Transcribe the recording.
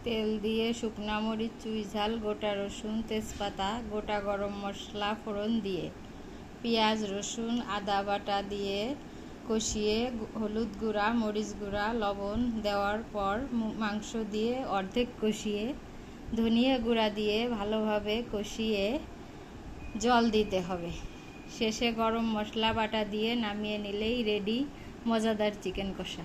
তেল দিয়ে শুকনা মরিচ, চুই ঝাল, গোটা রসুন, তেজপাতা, গোটা গরম মশলা ফোড়ন দিয়ে পেঁয়াজ, রসুন, আদা বাটা দিয়ে কষিয়ে হলুদ গুঁড়া, মরিচ গুঁড়া, লবণ দেওয়ার পর মাংস দিয়ে অর্ধেক কষিয়ে ধনিয়া গুঁড়া দিয়ে ভালোভাবে কষিয়ে জল দিতে হবে। শেষে গরম মশলা বাটা দিয়ে নামিয়ে নিলেই রেডি মজাদার চিকেন কষা।